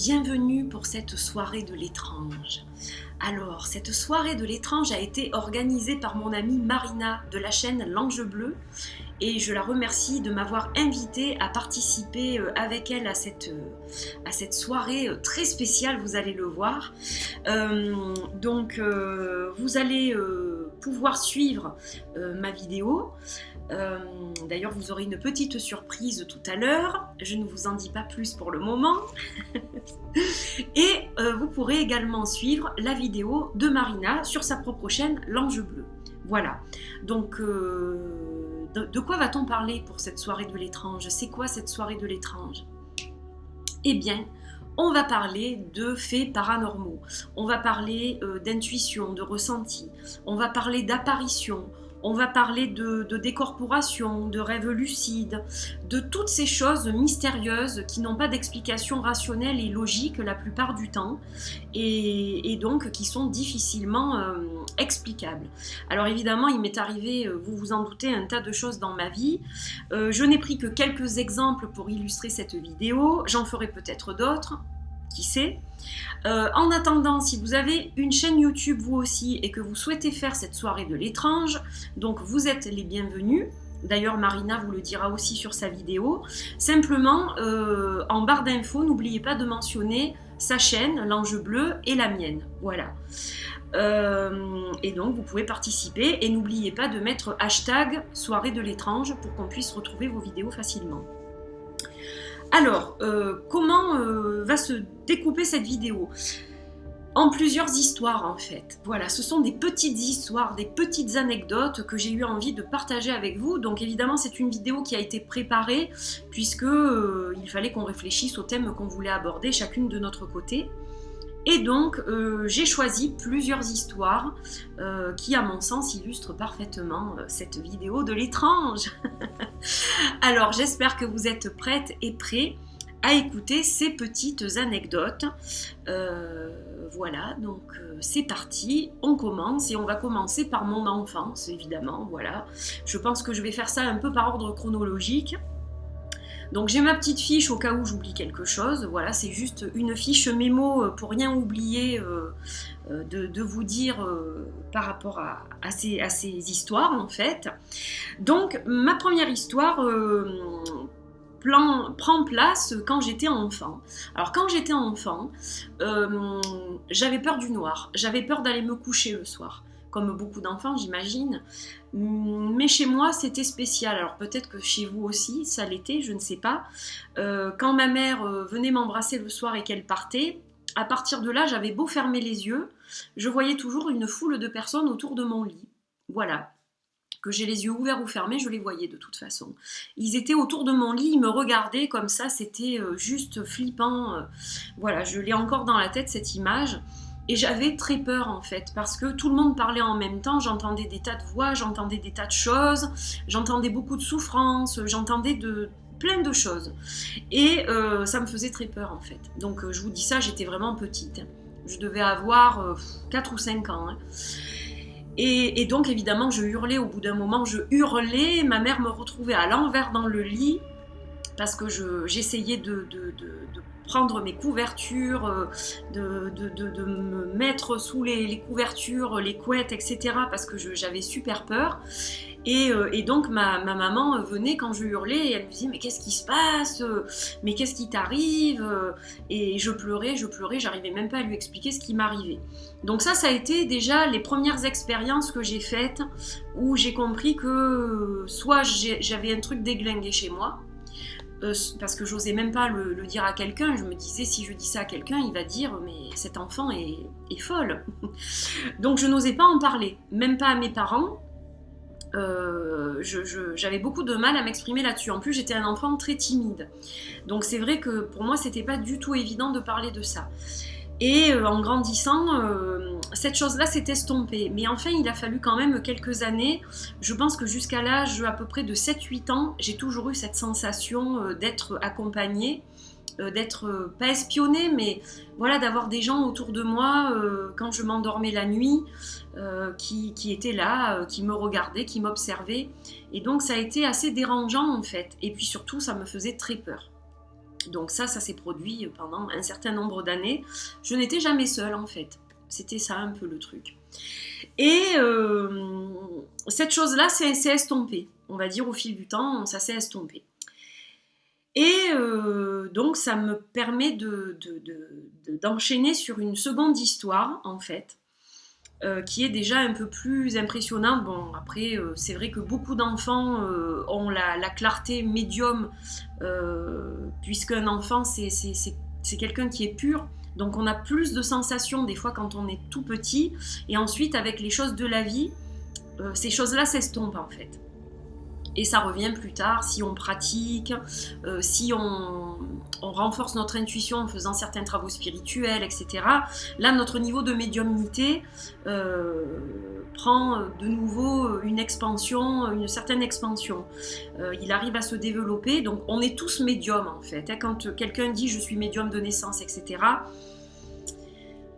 bienvenue pour cette soirée de l'étrange. Alors, cette soirée de l'étrange a été organisée par mon amie Marina de la chaîne L'Ange Bleu et je la remercie de m'avoir invitée à participer avec elle à cette soirée très spéciale, vous allez le voir. Vous allez pouvoir suivre ma vidéo. D'ailleurs, vous aurez une petite surprise tout à l'heure. Je ne vous en dis pas plus pour le moment. Et vous pourrez également suivre la vidéo de Marina sur sa propre chaîne L'Ange Bleu. Voilà. Donc, de quoi va-t-on parler pour cette soirée de l'étrange? C'est quoi cette soirée de l'étrange? Eh bien, on va parler de faits paranormaux. On va parler d'intuition, de ressenti. On va parler d'apparition. On va parler de décorporation, de rêves lucides, de toutes ces choses mystérieuses qui n'ont pas d'explication rationnelle et logique la plupart du temps et donc qui sont difficilement explicables. Alors évidemment, il m'est arrivé, vous vous en doutez, un tas de choses dans ma vie. Je n'ai pris que quelques exemples pour illustrer cette vidéo. J'en ferai peut-être d'autres. Qui sait. En attendant, si vous avez une chaîne YouTube vous aussi et que vous souhaitez faire cette soirée de l'étrange, donc vous êtes les bienvenus. D'ailleurs, Marina vous le dira aussi sur sa vidéo. Simplement, en barre d'infos, n'oubliez pas de mentionner sa chaîne, L'Ange Bleu, et la mienne. Voilà. Et donc, vous pouvez participer et n'oubliez pas de mettre hashtag soirée de l'étrange pour qu'on puisse retrouver vos vidéos facilement. Alors, comment va se découper cette vidéo? En plusieurs histoires en fait. Voilà, ce sont des petites histoires, des petites anecdotes que j'ai eu envie de partager avec vous. Donc évidemment, c'est une vidéo qui a été préparée puisque il fallait qu'on réfléchisse au thème qu'on voulait aborder chacune de notre côté. Et donc, j'ai choisi plusieurs histoires qui, à mon sens, illustrent parfaitement cette vidéo de l'étrange. Alors, j'espère que vous êtes prêtes et prêts à écouter ces petites anecdotes. Voilà, donc c'est parti, on commence et on va commencer par mon enfance, évidemment, voilà. Je pense que je vais faire ça un peu par ordre chronologique. Donc j'ai ma petite fiche au cas où j'oublie quelque chose, voilà, c'est juste une fiche mémo pour rien oublier de vous dire par rapport à ces histoires en fait. Donc ma première histoire prend place quand j'étais enfant. Alors quand j'étais enfant, j'avais peur du noir, j'avais peur d'aller me coucher le soir. Comme beaucoup d'enfants, j'imagine. Mais chez moi, c'était spécial. Alors peut-être que chez vous aussi, ça l'était, je ne sais pas. Quand ma mère venait m'embrasser le soir et qu'elle partait, à partir de là, j'avais beau fermer les yeux, je voyais toujours une foule de personnes autour de mon lit. Voilà. Que j'ai les yeux ouverts ou fermés, je les voyais de toute façon. Ils étaient autour de mon lit, ils me regardaient comme ça, c'était juste flippant. Voilà, je l'ai encore dans la tête, cette image. Et j'avais très peur en fait, parce que tout le monde parlait en même temps, j'entendais des tas de voix, j'entendais des tas de choses, j'entendais beaucoup de souffrances, j'entendais plein de choses. Et ça me faisait très peur en fait. Donc je vous dis ça, j'étais vraiment petite. Je devais avoir 4 ou 5 ans. Hein. Et donc évidemment je hurlais, au bout d'un moment je hurlais, ma mère me retrouvait à l'envers dans le lit, parce que j'essayais de prendre mes couvertures, de me mettre sous les couvertures, les couettes, etc. parce que j'avais super peur. Et donc ma maman venait quand je hurlais et elle me disait mais qu'est-ce qui se passe, mais qu'est-ce qui t'arrive? Et je pleurais, j'arrivais même pas à lui expliquer ce qui m'arrivait. Donc ça a été déjà les premières expériences que j'ai faites où j'ai compris que soit j'avais un truc déglingué chez moi, parce que j'osais même pas le dire à quelqu'un. Je me disais si je dis ça à quelqu'un, il va dire mais cet enfant est folle. Donc je n'osais pas en parler, même pas à mes parents. J'avais beaucoup de mal à m'exprimer là-dessus. En plus, j'étais un enfant très timide. Donc c'est vrai que pour moi, c'était pas du tout évident de parler de ça. Et en grandissant, cette chose-là s'est estompée. Mais enfin, il a fallu quand même quelques années. Je pense que jusqu'à l'âge à peu près de 7-8 ans, j'ai toujours eu cette sensation d'être accompagnée, d'être pas espionnée, mais voilà, d'avoir des gens autour de moi quand je m'endormais la nuit, qui étaient là, qui me regardaient, qui m'observaient. Et donc ça a été assez dérangeant en fait. Et puis surtout, ça me faisait très peur. Donc ça s'est produit pendant un certain nombre d'années. Je n'étais jamais seule en fait. C'était ça un peu le truc. Et cette chose-là s'est estompée. On va dire au fil du temps, ça s'est estompé. Et donc ça me permet d'enchaîner sur une seconde histoire en fait. Qui est déjà un peu plus impressionnante. Bon, après, c'est vrai que beaucoup d'enfants ont la clarté médium, puisqu'un enfant, c'est quelqu'un qui est pur. Donc on a plus de sensations des fois quand on est tout petit. Et ensuite, avec les choses de la vie, ces choses-là s'estompent en fait. Et ça revient plus tard si on pratique, si on renforce notre intuition en faisant certains travaux spirituels, etc. Là, notre niveau de médiumnité prend de nouveau une expansion, une certaine expansion. Il arrive à se développer, donc on est tous médiums en fait. Quand quelqu'un dit « je suis médium de naissance », etc.,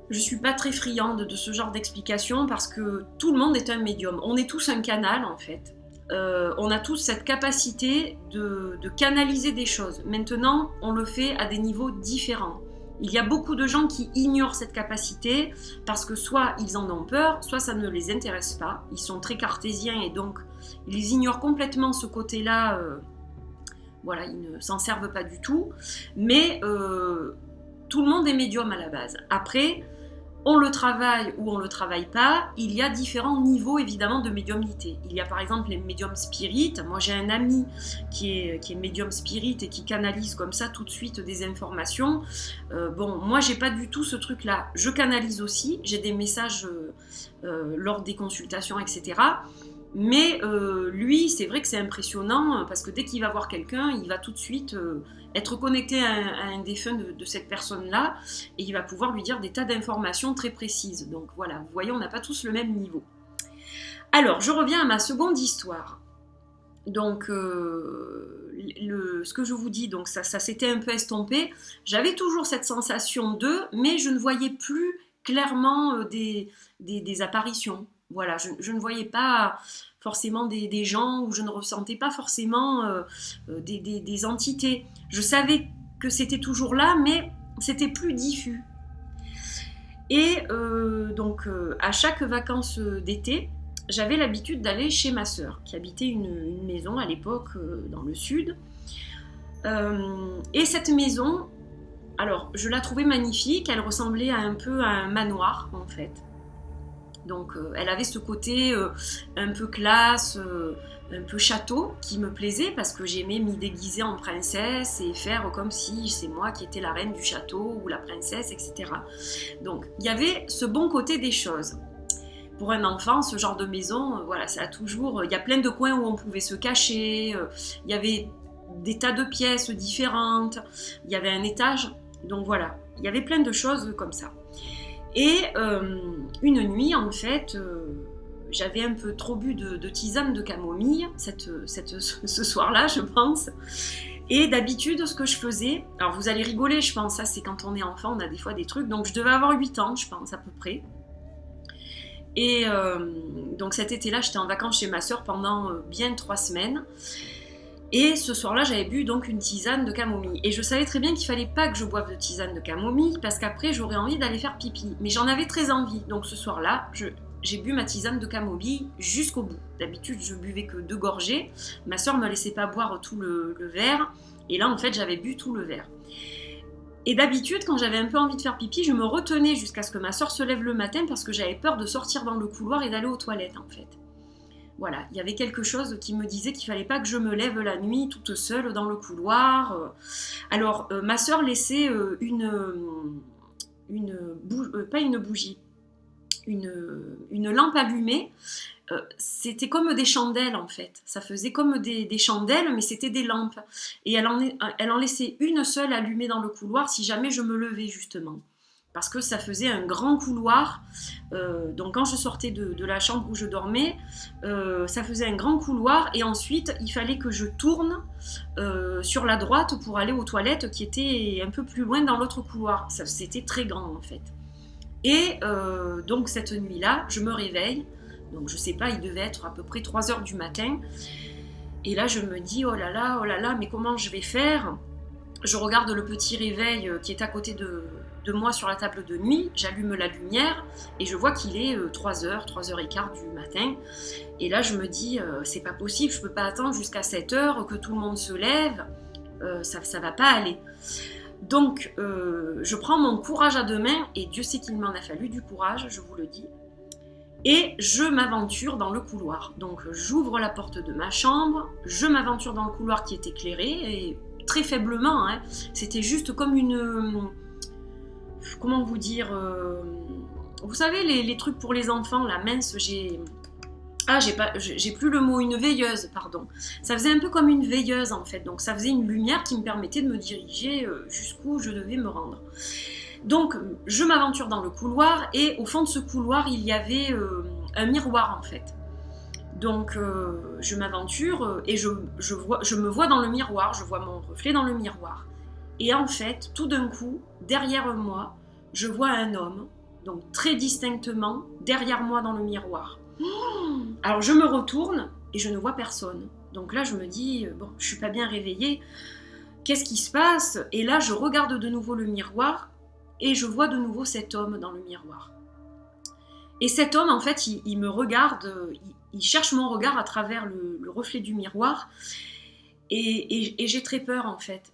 je ne suis pas très friande de ce genre d'explication parce que tout le monde est un médium. On est tous un canal en fait. On a tous cette capacité de canaliser des choses. Maintenant, on le fait à des niveaux différents. Il y a beaucoup de gens qui ignorent cette capacité parce que soit ils en ont peur, soit ça ne les intéresse pas. Ils sont très cartésiens et donc ils ignorent complètement ce côté-là. Voilà, ils ne s'en servent pas du tout. Mais tout le monde est médium à la base. Après, on le travaille ou on ne le travaille pas, il y a différents niveaux évidemment de médiumnité. Il y a par exemple les médiums spirites. Moi j'ai un ami qui est médium spirit et qui canalise comme ça tout de suite des informations. Bon, moi j'ai pas du tout ce truc-là. Je canalise aussi, j'ai des messages lors des consultations, etc. Mais lui, c'est vrai que c'est impressionnant parce que dès qu'il va voir quelqu'un, il va tout de suite être connecté à un défunt de cette personne-là et il va pouvoir lui dire des tas d'informations très précises. Donc voilà, vous voyez, on n'a pas tous le même niveau. Alors, je reviens à ma seconde histoire. Donc, ce que je vous dis, donc ça s'était un peu estompé. J'avais toujours cette sensation mais je ne voyais plus clairement des apparitions. Voilà, je ne voyais pas forcément des gens ou je ne ressentais pas forcément des entités. Je savais que c'était toujours là, mais c'était plus diffus. Et donc, à chaque vacances d'été, j'avais l'habitude d'aller chez ma sœur, qui habitait une maison à l'époque dans le sud. Et cette maison, alors, je la trouvais magnifique, elle ressemblait un peu à un manoir, en fait. Donc elle avait ce côté un peu classe, un peu château qui me plaisait parce que j'aimais m'y déguiser en princesse et faire comme si c'est moi qui étais la reine du château ou la princesse, etc. Donc il y avait ce bon côté des choses. Pour un enfant, ce genre de maison, voilà, ça a toujours... Il y a plein de coins où on pouvait se cacher, il y avait des tas de pièces différentes, il y avait un étage, donc voilà, il y avait plein de choses comme ça. Et une nuit, en fait, j'avais un peu trop bu de tisane de camomille, ce soir-là, je pense. Et d'habitude, ce que je faisais, alors vous allez rigoler, je pense, ça c'est quand on est enfant, on a des fois des trucs, donc je devais avoir 8 ans, je pense, à peu près. Et donc cet été-là, j'étais en vacances chez ma sœur pendant bien 3 semaines. Et ce soir-là, j'avais bu donc une tisane de camomille. Et je savais très bien qu'il fallait pas que je boive de tisane de camomille parce qu'après, j'aurais envie d'aller faire pipi. Mais j'en avais très envie. Donc ce soir-là, j'ai bu ma tisane de camomille jusqu'au bout. D'habitude, je buvais que 2 gorgées. Ma sœur me laissait pas boire tout le verre. Et là, en fait, j'avais bu tout le verre. Et d'habitude, quand j'avais un peu envie de faire pipi, je me retenais jusqu'à ce que ma sœur se lève le matin parce que j'avais peur de sortir dans le couloir et d'aller aux toilettes, en fait. Voilà, il y avait quelque chose qui me disait qu'il ne fallait pas que je me lève la nuit toute seule dans le couloir. Alors, ma sœur laissait pas une bougie, une lampe allumée. C'était comme des chandelles en fait. Ça faisait comme des chandelles, mais c'était des lampes. Et elle en laissait une seule allumée dans le couloir si jamais je me levais justement. Parce que ça faisait un grand couloir. Donc quand je sortais de la chambre où je dormais, ça faisait un grand couloir et ensuite il fallait que je tourne sur la droite pour aller aux toilettes qui étaient un peu plus loin dans l'autre couloir. C'était très grand en fait. Et donc cette nuit-là, je me réveille. Donc je sais pas, il devait être à peu près 3h du matin. Et là je me dis, oh là là, mais comment je vais faire ? je regarde le petit réveil qui est à côté de moi sur la table de nuit, j'allume la lumière et je vois qu'il est 3h, 3h15 du matin. Et là je me dis, c'est pas possible, je peux pas attendre jusqu'à 7h que tout le monde se lève, ça va pas aller. Donc je prends mon courage à deux mains, et Dieu sait qu'il m'en a fallu du courage, je vous le dis. Et je m'aventure dans le couloir. Donc j'ouvre la porte de ma chambre, je m'aventure dans le couloir qui est éclairé, et très faiblement, hein. C'était juste comme une... Comment vous dire vous savez, les trucs pour les enfants, la mince, j'ai plus le mot, une veilleuse, pardon. Ça faisait un peu comme une veilleuse en fait, donc ça faisait une lumière qui me permettait de me diriger jusqu'où je devais me rendre. Donc je m'aventure dans le couloir, et au fond de ce couloir il y avait un miroir en fait. Donc je m'aventure et je me vois dans le miroir, je vois mon reflet dans le miroir. Et en fait, tout d'un coup, derrière moi, je vois un homme, donc très distinctement, derrière moi dans le miroir. Alors je me retourne et je ne vois personne. Donc là je me dis, bon, je suis pas bien réveillée, qu'est-ce qui se passe? Et là je regarde de nouveau le miroir, et je vois de nouveau cet homme dans le miroir. Et cet homme, en fait, il me regarde, il cherche mon regard à travers le reflet du miroir, et j'ai très peur, en fait.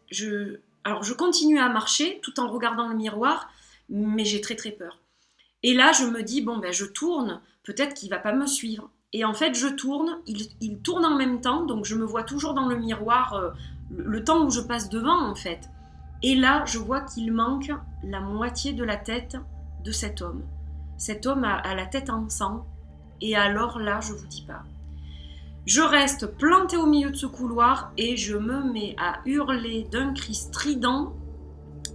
Alors, je continue à marcher tout en regardant le miroir, mais j'ai très très peur. Et là, je me dis, bon, ben, je tourne, peut-être qu'il va pas me suivre. Et en fait, je tourne, il tourne en même temps, donc je me vois toujours dans le miroir, le temps où je passe devant, en fait. Et là, je vois qu'il manque la moitié de la tête de cet homme. Cet homme a la tête en sang, et alors là, je vous dis pas. Je reste plantée au milieu de ce couloir, et je me mets à hurler d'un cri strident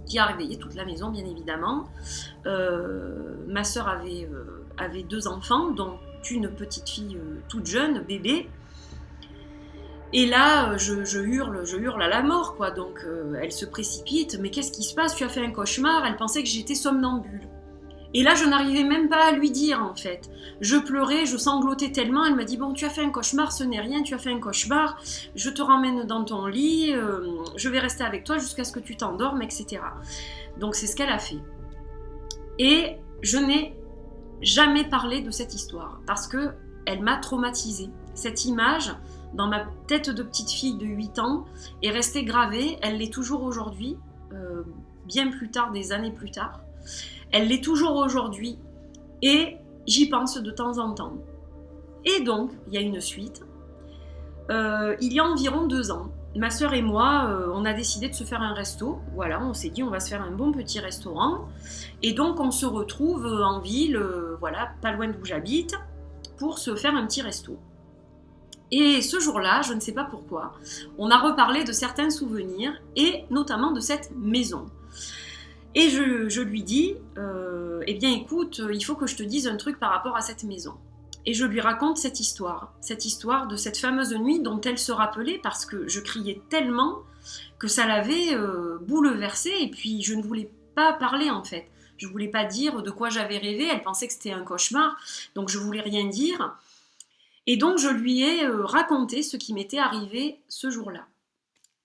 qui a réveillé toute la maison, bien évidemment. Ma sœur avait 2 enfants, dont une petite fille toute jeune, bébé. Et là, je hurle à la mort, quoi. Donc, elle se précipite. Mais qu'est-ce qui se passe? Tu as fait un cauchemar? Elle pensait que j'étais somnambule. Et là, je n'arrivais même pas à lui dire, en fait. Je pleurais, je sanglotais tellement. Elle m'a dit, bon, tu as fait un cauchemar, ce n'est rien, tu as fait un cauchemar. Je te ramène dans ton lit, je vais rester avec toi jusqu'à ce que tu t'endormes, etc. Donc, c'est ce qu'elle a fait. Et je n'ai jamais parlé de cette histoire, parce que elle m'a traumatisée. Cette image, dans ma tête de petite fille de 8 ans, est restée gravée. Elle l'est toujours aujourd'hui, bien plus tard, des années plus tard. Elle l'est toujours aujourd'hui, et j'y pense de temps en temps. Et donc, il y a une suite. Il y a environ 2 ans, ma sœur et moi, on a décidé de se faire un resto. Voilà, on s'est dit, on va se faire un bon petit restaurant. Et donc, on se retrouve en ville, voilà, pas loin d'où j'habite, pour se faire un petit resto. Et ce jour-là, je ne sais pas pourquoi, on a reparlé de certains souvenirs, et notamment de cette maison. Et je lui dis, eh bien écoute, il faut que je te dise un truc par rapport à cette maison. Et je lui raconte cette histoire de cette fameuse nuit dont elle se rappelait, parce que je criais tellement que ça l'avait bouleversée, et puis je ne voulais pas parler en fait. Je ne voulais pas dire de quoi j'avais rêvé, elle pensait que c'était un cauchemar, donc je ne voulais rien dire. Et donc je lui ai raconté ce qui m'était arrivé ce jour-là.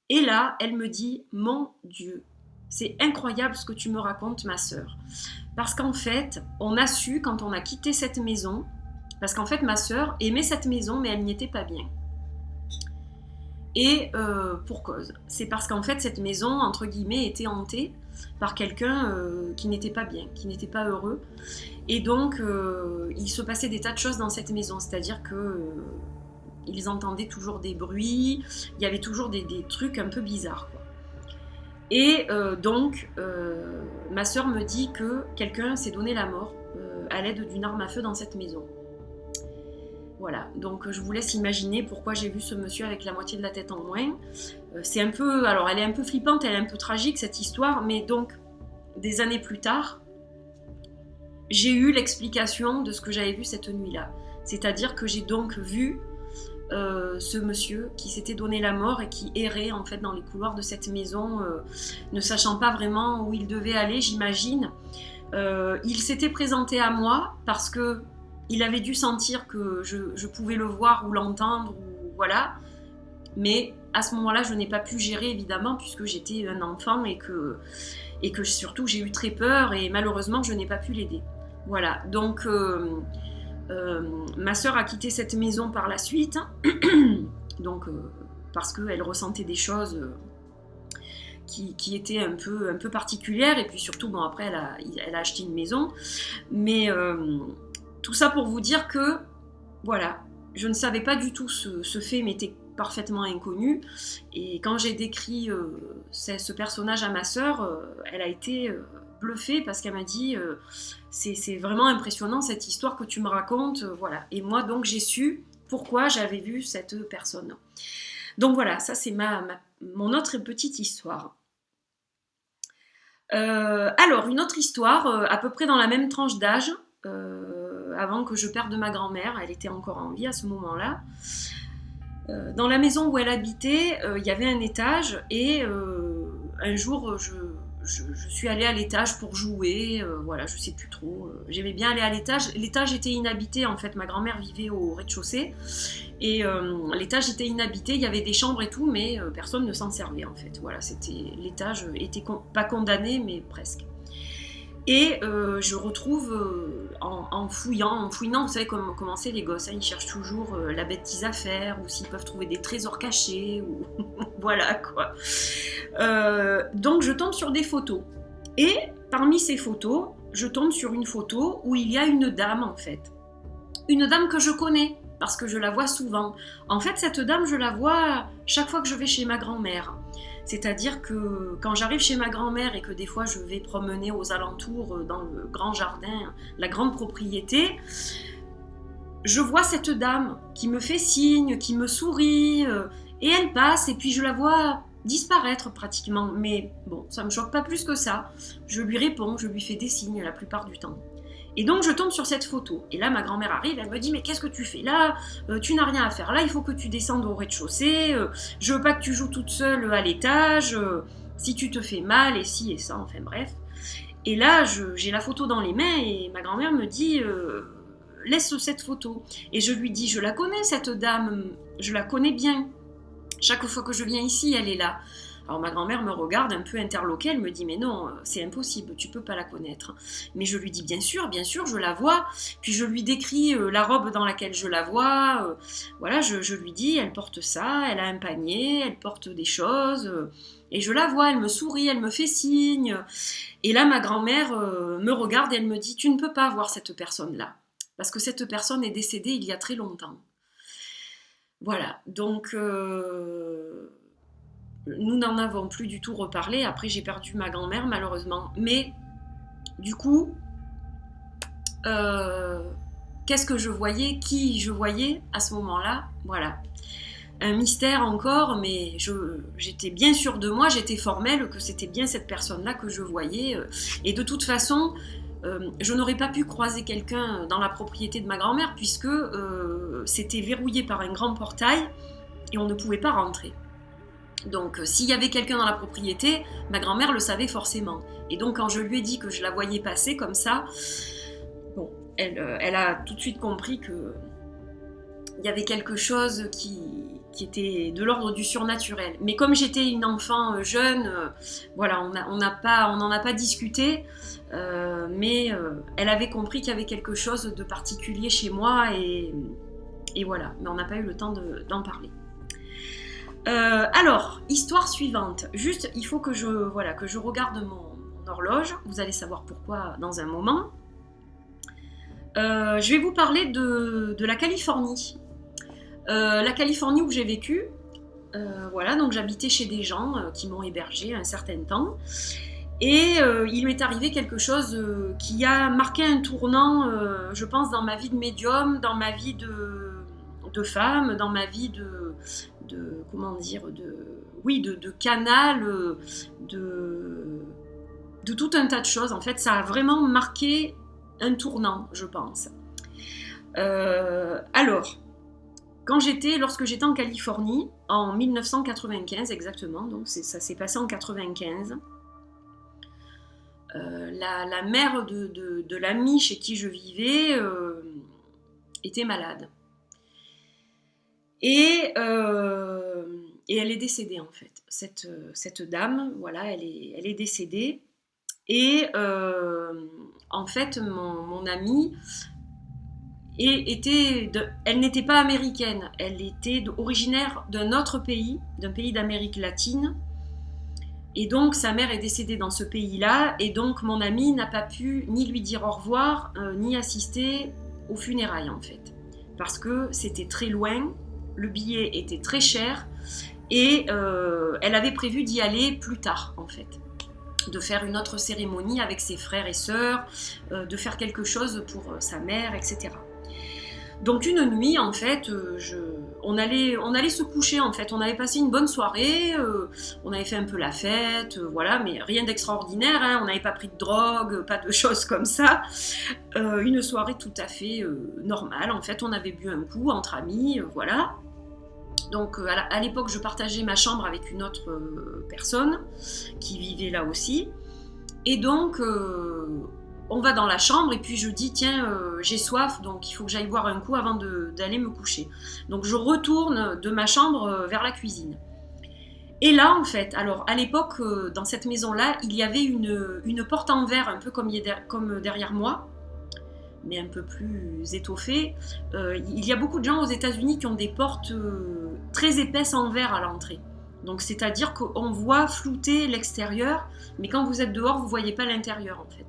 Et là, elle me dit, mon Dieu, c'est incroyable ce que tu me racontes, ma sœur. Parce qu'en fait, on a su quand on a quitté cette maison, parce qu'en fait ma sœur aimait cette maison, mais elle n'y était pas bien. Et pour cause, c'est parce qu'en fait cette maison, entre guillemets, était hantée par quelqu'un qui n'était pas bien, qui n'était pas heureux. Et donc il se passait des tas de choses dans cette maison, c'est-à-dire que ils entendaient toujours des bruits, il y avait toujours des trucs un peu bizarres, quoi. Et donc ma sœur me dit que quelqu'un s'est donné la mort à l'aide d'une arme à feu dans cette maison. Voilà, donc je vous laisse imaginer pourquoi j'ai vu ce monsieur avec la moitié de la tête en moins. C'est un peu, alors elle est un peu flippante, elle est un peu tragique cette histoire, mais donc des années plus tard, j'ai eu l'explication de ce que j'avais vu cette nuit-là. C'est-à-dire que j'ai donc vu ce monsieur qui s'était donné la mort et qui errait en fait dans les couloirs de cette maison, ne sachant pas vraiment où il devait aller, j'imagine. Il s'était présenté à moi parce que il avait dû sentir que je pouvais le voir ou l'entendre, ou voilà. Mais à ce moment-là, je n'ai pas pu gérer, évidemment, puisque j'étais un enfant et que surtout j'ai eu très peur et malheureusement, je n'ai pas pu l'aider. Voilà, donc ma sœur a quitté cette maison par la suite, donc parce qu'elle ressentait des choses qui étaient un peu particulières, et puis surtout, bon, après, elle a acheté une maison. Mais tout ça pour vous dire que, voilà, je ne savais pas du tout ce fait, m'était parfaitement inconnu. Et quand j'ai décrit ce personnage à ma sœur, elle a été bluffée parce qu'elle m'a dit c'est vraiment impressionnant cette histoire que tu me racontes, voilà. Et moi donc j'ai su pourquoi j'avais vu cette personne. Donc voilà, ça c'est mon autre petite histoire. Alors une autre histoire, à peu près dans la même tranche d'âge, avant que je perde ma grand-mère, elle était encore en vie à ce moment-là. Dans la maison où elle habitait, il y avait un étage et un jour je suis allée à l'étage pour jouer, voilà, je sais plus trop. J'aimais bien aller à l'étage. L'étage était inhabité en fait, ma grand-mère vivait au rez-de-chaussée et l'étage était inhabité, il y avait des chambres et tout, mais personne ne s'en servait en fait. Voilà, l'étage était pas condamné, mais presque. Et je retrouve en fouillant, vous savez comment c'est les gosses, hein, ils cherchent toujours la bêtise à faire, ou s'ils peuvent trouver des trésors cachés, ou voilà quoi. Donc je tombe sur des photos. Et parmi ces photos, je tombe sur une photo où il y a une dame en fait. Une dame que je connais, parce que je la vois souvent. En fait, cette dame, je la vois chaque fois que je vais chez ma grand-mère. C'est-à-dire que quand j'arrive chez ma grand-mère et que des fois je vais promener aux alentours dans le grand jardin, la grande propriété, je vois cette dame qui me fait signe, qui me sourit, et elle passe et puis je la vois disparaître pratiquement. Mais bon, ça me choque pas plus que ça. Je lui réponds, je lui fais des signes la plupart du temps. Et donc je tombe sur cette photo. Et là ma grand-mère arrive, elle me dit mais qu'est-ce que tu fais là, tu n'as rien à faire là, il faut que tu descendes au rez-de-chaussée, je veux pas que tu joues toute seule à l'étage, si tu te fais mal et ci et ça, enfin bref. Et là j'ai la photo dans les mains et ma grand-mère me dit laisse cette photo. Et je lui dis je la connais cette dame, je la connais bien. Chaque fois que je viens ici, elle est là. Alors ma grand-mère me regarde un peu interloquée, elle me dit mais non, c'est impossible, tu peux pas la connaître. Mais je lui dis bien sûr, je la vois. Puis je lui décris la robe dans laquelle je la vois. Voilà, je lui dis, elle porte ça, elle a un panier, elle porte des choses. Et je la vois, elle me sourit, elle me fait signe. Et là ma grand-mère me regarde et elle me dit tu ne peux pas voir cette personne-là. Parce que cette personne est décédée il y a très longtemps. Voilà, donc... nous n'en avons plus du tout reparlé. Après, j'ai perdu ma grand-mère, malheureusement. Mais, du coup, qu'est-ce que je voyais, qui je voyais à ce moment-là? Voilà. Un mystère encore, mais j'étais bien sûre de moi, j'étais formelle que c'était bien cette personne-là que je voyais. Et de toute façon, je n'aurais pas pu croiser quelqu'un dans la propriété de ma grand-mère puisque c'était verrouillé par un grand portail et on ne pouvait pas rentrer. Donc s'il y avait quelqu'un dans la propriété, ma grand-mère le savait forcément. Et donc quand je lui ai dit que je la voyais passer comme ça, bon, elle a tout de suite compris que il y avait quelque chose qui était de l'ordre du surnaturel. Mais comme j'étais une enfant jeune, voilà, on n'en a pas discuté, mais elle avait compris qu'il y avait quelque chose de particulier chez moi et voilà, mais on n'a pas eu le temps d'en parler. Alors, histoire suivante. Juste, il faut que je regarde mon horloge. Vous allez savoir pourquoi dans un moment. Je vais vous parler de la Californie. La Californie où j'ai vécu. Voilà, donc j'habitais chez des gens qui m'ont hébergée un certain temps. Et il m'est arrivé quelque chose qui a marqué un tournant, je pense, dans ma vie de médium, dans ma vie de femme, dans ma vie de canal, de tout un tas de choses. En fait, ça a vraiment marqué un tournant, je pense. Alors, lorsque j'étais en Californie, en 1995 exactement, donc ça s'est passé en 95, la mère de l'ami chez qui je vivais était malade. Et et elle est décédée en fait. Cette dame, voilà, elle est décédée. Et en fait, mon amie elle n'était pas américaine, elle était originaire d'un autre pays, d'un pays d'Amérique latine. Et donc sa mère est décédée dans ce pays-là, et donc mon amie n'a pas pu ni lui dire au revoir, ni assister aux funérailles en fait. Parce que c'était très loin, le billet était très cher, et elle avait prévu d'y aller plus tard en fait. De faire une autre cérémonie avec ses frères et sœurs, de faire quelque chose pour sa mère, etc. Donc une nuit, en fait, on allait se coucher, en fait. On avait passé une bonne soirée, on avait fait un peu la fête, voilà, mais rien d'extraordinaire, hein. On n'avait pas pris de drogue, pas de choses comme ça. Une soirée tout à fait normale, en fait. On avait bu un coup entre amis, voilà. Donc à l'époque, je partageais ma chambre avec une autre personne qui vivait là aussi. Et donc, on va dans la chambre et puis je dis, tiens, j'ai soif, donc il faut que j'aille boire un coup avant d'aller me coucher. Donc je retourne de ma chambre vers la cuisine. Et là, en fait, alors à l'époque, dans cette maison-là, il y avait une porte en verre, un peu comme derrière moi, mais un peu plus étoffée. Il y a beaucoup de gens aux États-Unis qui ont des portes très épaisses en verre à l'entrée. Donc c'est-à-dire qu'on voit flouter l'extérieur, mais quand vous êtes dehors, vous ne voyez pas l'intérieur en fait.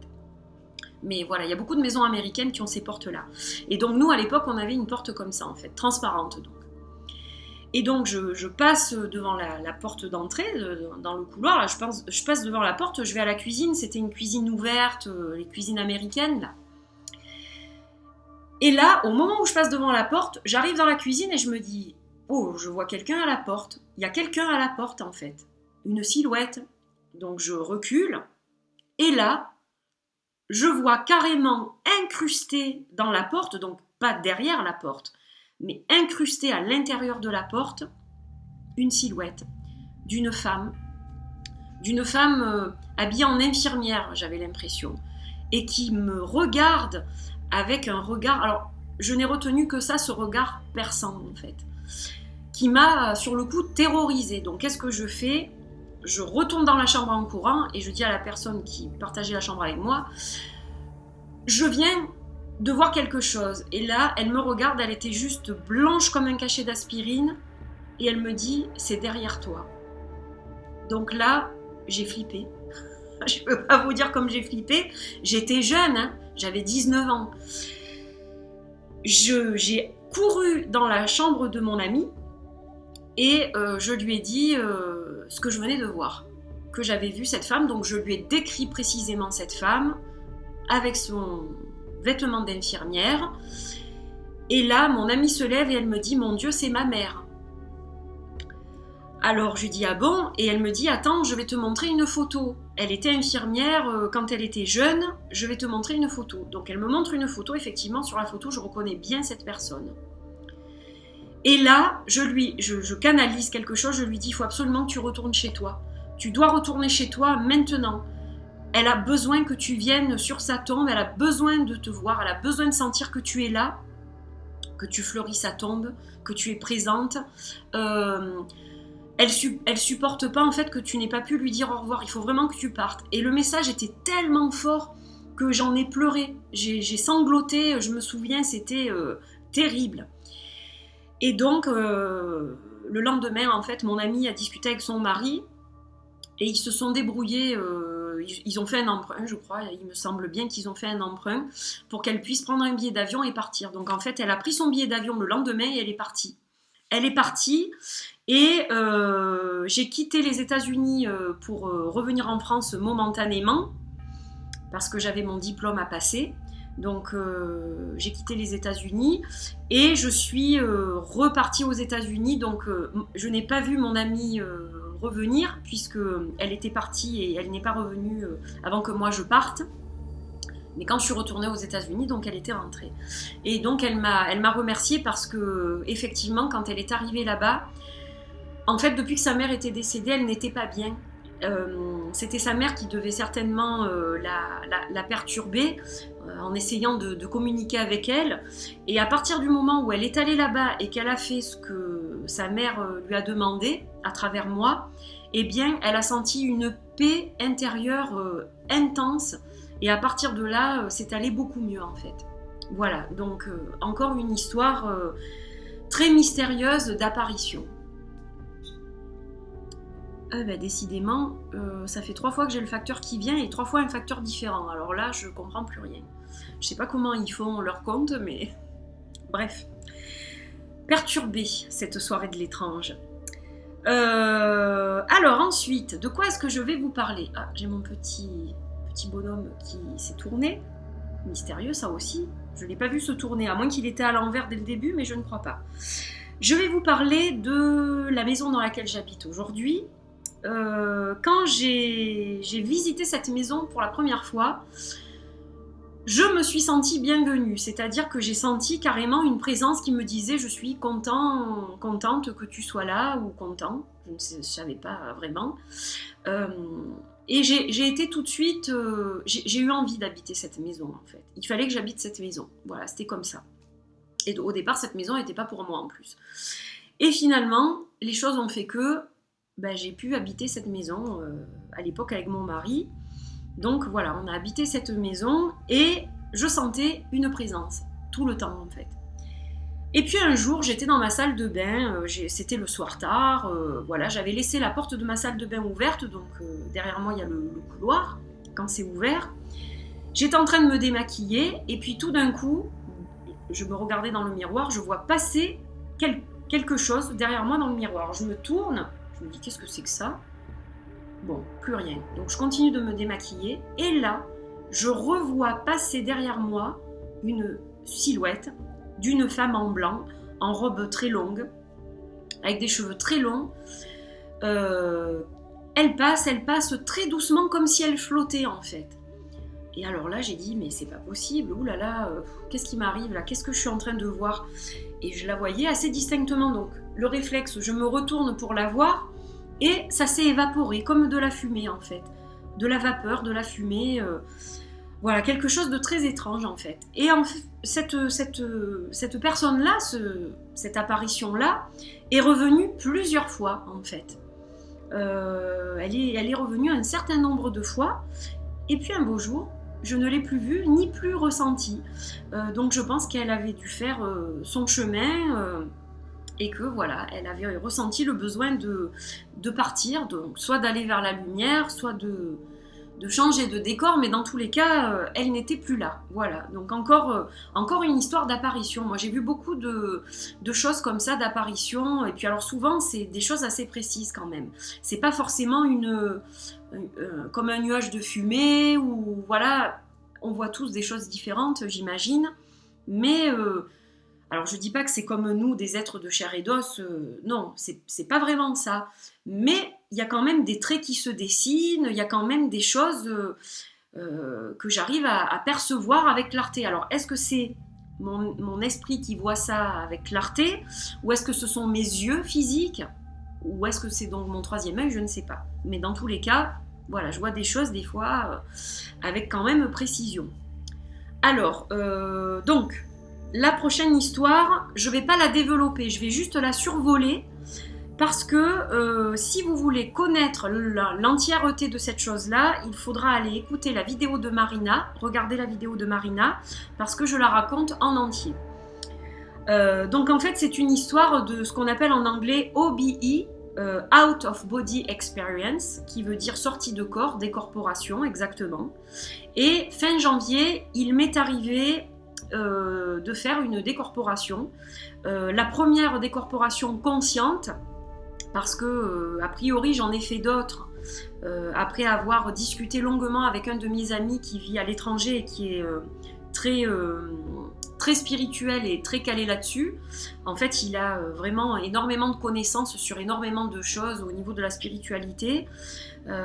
Mais voilà, il y a beaucoup de maisons américaines qui ont ces portes-là. Et donc nous, à l'époque, on avait une porte comme ça en fait, transparente donc. Et donc je passe devant la porte d'entrée, dans le couloir, là, je passe devant la porte, je vais à la cuisine, c'était une cuisine ouverte, les cuisines américaines là. Et là, au moment où je passe devant la porte, j'arrive dans la cuisine et je me dis, oh, je vois quelqu'un à la porte. Il y a quelqu'un à la porte en fait, une silhouette. Donc je recule et là, je vois carrément incrusté dans la porte, donc pas derrière la porte, mais incrusté à l'intérieur de la porte, une silhouette d'une femme habillée en infirmière, j'avais l'impression, et qui me regarde avec un regard, alors je n'ai retenu que ça, ce regard perçant en fait, qui m'a sur le coup terrorisée. Donc qu'est-ce que je fais ? Je retourne dans la chambre en courant et je dis à la personne qui partageait la chambre avec moi, je viens de voir quelque chose. Et là, elle me regarde, elle était juste blanche comme un cachet d'aspirine et elle me dit, c'est derrière toi. Donc là, j'ai flippé. Je ne peux pas vous dire comme j'ai flippé. J'étais jeune, hein, j'avais 19 ans. J'ai couru dans la chambre de mon ami et je lui ai dit ce que je venais de voir, que j'avais vu cette femme. Donc je lui ai décrit précisément cette femme avec son vêtement d'infirmière. Et là, mon amie se lève et elle me dit, mon Dieu, c'est ma mère. Alors je lui dis, ah bon ? Et elle me dit, attends, je vais te montrer une photo. Elle était infirmière quand elle était jeune, je vais te montrer une photo. Donc elle me montre une photo, effectivement, sur la photo, je reconnais bien cette personne. Et là, je canalise quelque chose, je lui dis, il faut absolument que tu retournes chez toi. Tu dois retourner chez toi maintenant. Elle a besoin que tu viennes sur sa tombe, elle a besoin de te voir, elle a besoin de sentir que tu es là, que tu fleuris sa tombe, que tu es présente. Elle supporte pas en fait que tu n'aies pas pu lui dire au revoir, il faut vraiment que tu partes. Et le message était tellement fort que j'en ai pleuré, j'ai sangloté, je me souviens, c'était terrible. Et donc le lendemain en fait, mon amie a discuté avec son mari et ils se sont débrouillés, ils ont fait un emprunt, je crois, il me semble bien qu'ils ont fait un emprunt pour qu'elle puisse prendre un billet d'avion et partir. Donc en fait, elle a pris son billet d'avion le lendemain et elle est partie. Elle est partie et j'ai quitté les États-Unis pour revenir en France momentanément parce que j'avais mon diplôme à passer. Donc j'ai quitté les États-Unis et je suis repartie aux États-Unis. Donc je n'ai pas vu mon amie revenir puisque elle était partie et elle n'est pas revenue avant que moi je parte. Mais quand je suis retournée aux États-Unis, donc elle était rentrée. Et donc elle m'a remerciée parce que effectivement, quand elle est arrivée là-bas, en fait, depuis que sa mère était décédée, elle n'était pas bien. C'était sa mère qui devait certainement la perturber en essayant de communiquer avec elle. Et à partir du moment où elle est allée là-bas et qu'elle a fait ce que sa mère lui a demandé, à travers moi, eh bien, elle a senti une paix intérieure intense, et à partir de là, c'est allé beaucoup mieux en fait. Voilà, donc encore une histoire très mystérieuse d'apparition. Décidément, ça fait 3 fois que j'ai le facteur qui vient et 3 fois un facteur différent. Alors là, je comprends plus rien. Je sais pas comment ils font leur compte, mais bref. Perturbée, cette soirée de l'étrange. Alors ensuite, de quoi est-ce que je vais vous parler? Ah, j'ai mon petit bonhomme qui s'est tourné. Mystérieux ça aussi. Je ne l'ai pas vu se tourner, à moins qu'il était à l'envers dès le début, mais je ne crois pas. Je vais vous parler de la maison dans laquelle j'habite aujourd'hui. Quand j'ai visité cette maison pour la première fois, je me suis sentie bienvenue, c'est-à-dire que j'ai senti carrément une présence qui me disait « je suis contente que tu sois là » ou « content », je ne savais pas vraiment. Et j'ai été tout de suite, j'ai eu envie d'habiter cette maison en fait. Il fallait que j'habite cette maison, voilà, c'était comme ça. Et au départ, cette maison n'était pas pour moi en plus. Et finalement, les choses ont fait que j'ai pu habiter cette maison à l'époque avec mon mari. Donc voilà, on a habité cette maison et je sentais une présence tout le temps en fait. Et puis un jour, j'étais dans ma salle de bain, c'était le soir tard, voilà, j'avais laissé la porte de ma salle de bain ouverte, donc derrière moi il y a le couloir, quand c'est ouvert. J'étais en train de me démaquiller et puis tout d'un coup, je me regardais dans le miroir, je vois passer quelque chose derrière moi dans le miroir. Je me tourne, je me dis qu'est-ce que c'est que ça? Bon, plus rien. Donc je continue de me démaquiller et là, je revois passer derrière moi une silhouette d'une femme en blanc, en robe très longue, avec des cheveux très longs. Elle passe très doucement comme si elle flottait en fait. Et alors là, j'ai dit, mais c'est pas possible, oulala, qu'est-ce qui m'arrive là? Qu'est-ce que je suis en train de voir? Et je la voyais assez distinctement, donc le réflexe, je me retourne pour la voir, et ça s'est évaporé, comme de la fumée en fait. De la vapeur, de la fumée, voilà, quelque chose de très étrange en fait. Et cette personne-là, cette apparition-là, est revenue plusieurs fois en fait. Elle est revenue un certain nombre de fois, et puis un beau jour, je ne l'ai plus vue ni plus ressentie. Donc je pense qu'elle avait dû faire son chemin et que voilà, elle avait ressenti le besoin de partir, donc soit d'aller vers la lumière, soit de changer de décor, mais dans tous les cas, elle n'était plus là. Voilà, donc encore une histoire d'apparition. Moi j'ai vu beaucoup de choses comme ça, d'apparitions, et puis alors souvent c'est des choses assez précises quand même. C'est pas forcément comme un nuage de fumée, ou voilà, on voit tous des choses différentes, j'imagine, mais alors je dis pas que c'est comme nous, des êtres de chair et d'os, non, c'est pas vraiment ça, mais il y a quand même des traits qui se dessinent, il y a quand même des choses que j'arrive à percevoir avec clarté. Alors est-ce que c'est mon esprit qui voit ça avec clarté, ou est-ce que ce sont mes yeux physiques, ou est-ce que c'est donc mon troisième œil, je ne sais pas. Mais dans tous les cas, voilà, je vois des choses des fois avec quand même précision. Alors, donc, la prochaine histoire, je ne vais pas la développer, je vais juste la survoler, parce que si vous voulez connaître l'entièreté de cette chose-là, il faudra aller écouter la vidéo de Marina, regarder la vidéo de Marina, parce que je la raconte en entier. Donc en fait, c'est une histoire de ce qu'on appelle en anglais OBE, Out of Body Experience, qui veut dire sortie de corps, décorporation exactement. Et fin janvier, il m'est arrivé de faire une décorporation, la première décorporation consciente, parce que a priori j'en ai fait d'autres après avoir discuté longuement avec un de mes amis qui vit à l'étranger et qui est très spirituel et très calé là-dessus. En fait, il a vraiment énormément de connaissances sur énormément de choses au niveau de la spiritualité.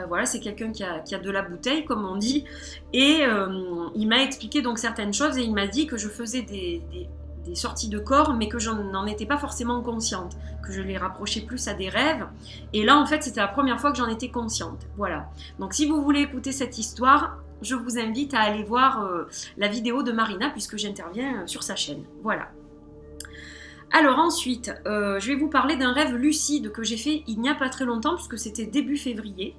Voilà, c'est quelqu'un qui a de la bouteille, comme on dit. Et il m'a expliqué donc certaines choses et il m'a dit que je faisais des sorties de corps, mais que je n'en étais pas forcément consciente, que je les rapprochais plus à des rêves. Et là, en fait, c'était la première fois que j'en étais consciente. Voilà. Donc, si vous voulez écouter cette histoire, je vous invite à aller voir la vidéo de Marina, puisque j'interviens sur sa chaîne. Voilà. Alors ensuite, je vais vous parler d'un rêve lucide que j'ai fait il n'y a pas très longtemps, puisque c'était début février.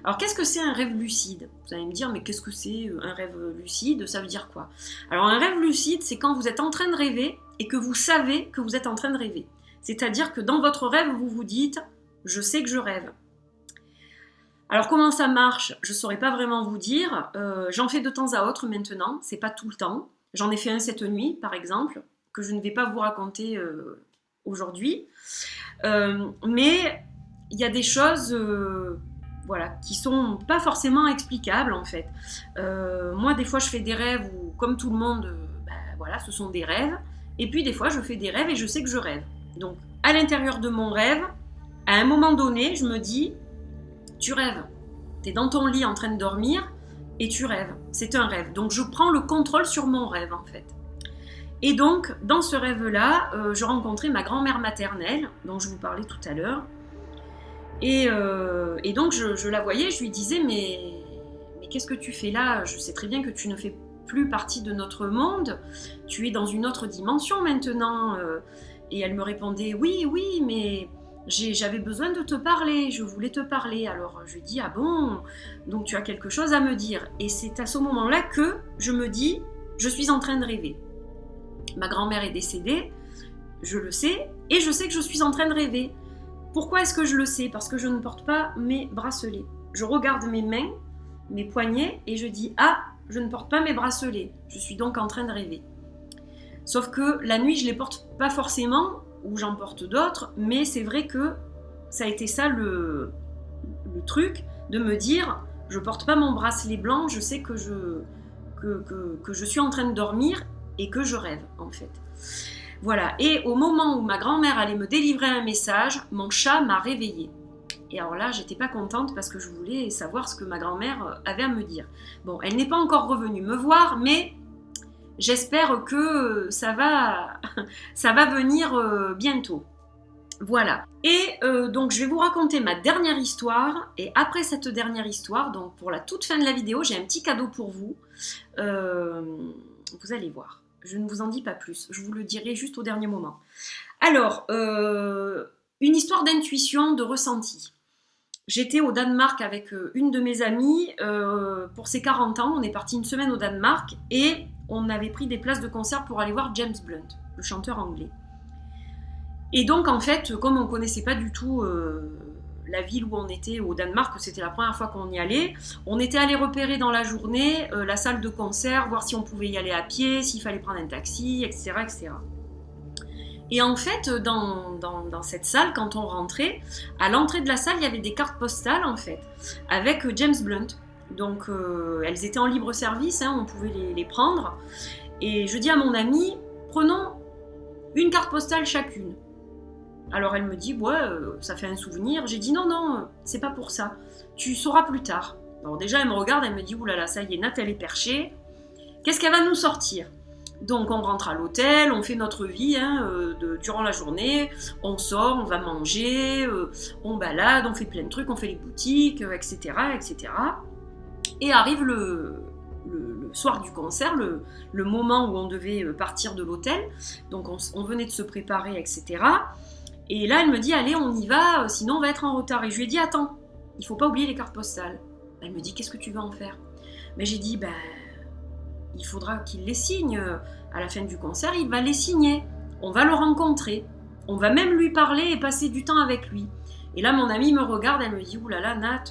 Alors qu'est-ce que c'est un rêve lucide? Vous allez me dire, mais qu'est-ce que c'est un rêve lucide? Ça veut dire quoi? Alors un rêve lucide, c'est quand vous êtes en train de rêver et que vous savez que vous êtes en train de rêver. C'est-à-dire que dans votre rêve, vous vous dites « je sais que je rêve ». Alors comment ça marche? Je ne saurais pas vraiment vous dire. J'en fais de temps à autre maintenant, c'est pas tout le temps. J'en ai fait un cette nuit, par exemple, que je ne vais pas vous raconter aujourd'hui. Mais il y a des choses voilà, qui sont pas forcément explicables, en fait. Moi, des fois, je fais des rêves où, comme tout le monde, voilà, ce sont des rêves. Et puis, des fois, je fais des rêves et je sais que je rêve. Donc, à l'intérieur de mon rêve, à un moment donné, je me dis... Tu rêves, tu es dans ton lit en train de dormir et tu rêves, c'est un rêve. Donc je prends le contrôle sur mon rêve en fait. Et donc dans ce rêve-là, je rencontrais ma grand-mère maternelle, dont je vous parlais tout à l'heure. Et donc je la voyais, je lui disais mais qu'est-ce que tu fais là? Je sais très bien que tu ne fais plus partie de notre monde, tu es dans une autre dimension maintenant. Et elle me répondait oui, mais... J'avais besoin de te parler, je voulais te parler. Alors je lui dis, ah bon, donc tu as quelque chose à me dire. Et c'est à ce moment-là que je me dis, je suis en train de rêver. Ma grand-mère est décédée, je le sais, et je sais que je suis en train de rêver. Pourquoi est-ce que je le sais? Parce que je ne porte pas mes bracelets. Je regarde mes mains, mes poignets, et je dis, ah, je ne porte pas mes bracelets. Je suis donc en train de rêver. Sauf que la nuit, je ne les porte pas forcément, ou j'en porte d'autres, mais c'est vrai que ça a été ça le truc, de me dire, je porte pas mon bracelet blanc, je sais que je suis en train de dormir et que je rêve, en fait. Voilà, et au moment où ma grand-mère allait me délivrer un message, mon chat m'a réveillée. Et alors là, j'étais pas contente parce que je voulais savoir ce que ma grand-mère avait à me dire. Bon, elle n'est pas encore revenue me voir, mais... J'espère que ça va venir bientôt. Voilà. Et donc je vais vous raconter ma dernière histoire. Et après cette dernière histoire, donc pour la toute fin de la vidéo, j'ai un petit cadeau pour vous. Vous allez voir. Je ne vous en dis pas plus. Je vous le dirai juste au dernier moment. Alors, une histoire d'intuition, de ressenti. J'étais au Danemark avec une de mes amies pour ses 40 ans. On est parti une semaine au Danemark et on avait pris des places de concert pour aller voir James Blunt, le chanteur anglais. Et donc en fait, comme on ne connaissait pas du tout la ville où on était au Danemark, c'était la première fois qu'on y allait, on était allé repérer dans la journée la salle de concert, voir si on pouvait y aller à pied, s'il fallait prendre un taxi, etc. etc. Et en fait, dans cette salle, quand on rentrait, à l'entrée de la salle, il y avait des cartes postales, en fait, avec James Blunt. Donc, elles étaient en libre service, hein, on pouvait les prendre. Et je dis à mon amie, prenons une carte postale chacune. Alors, elle me dit, ouais, ça fait un souvenir. J'ai dit, non, c'est pas pour ça. Tu sauras plus tard. Alors déjà, elle me regarde, elle me dit, oulala, ça y est, Nat, elle est perchée. Qu'est-ce qu'elle va nous sortir ? Donc on rentre à l'hôtel, on fait notre vie durant la journée, on sort, on va manger, on balade, on fait plein de trucs, on fait les boutiques, etc. etc. Et arrive le soir du concert, le moment où on devait partir de l'hôtel, donc on venait de se préparer, etc. Et là elle me dit, allez on y va, sinon on va être en retard. Et je lui ai dit, attends, il ne faut pas oublier les cartes postales. Elle me dit, qu'est-ce que tu vas en faire? Mais j'ai dit, il faudra qu'il les signe. À la fin du concert, il va les signer. On va le rencontrer. On va même lui parler et passer du temps avec lui. Et là, mon amie me regarde, elle me dit, oulala, Nat,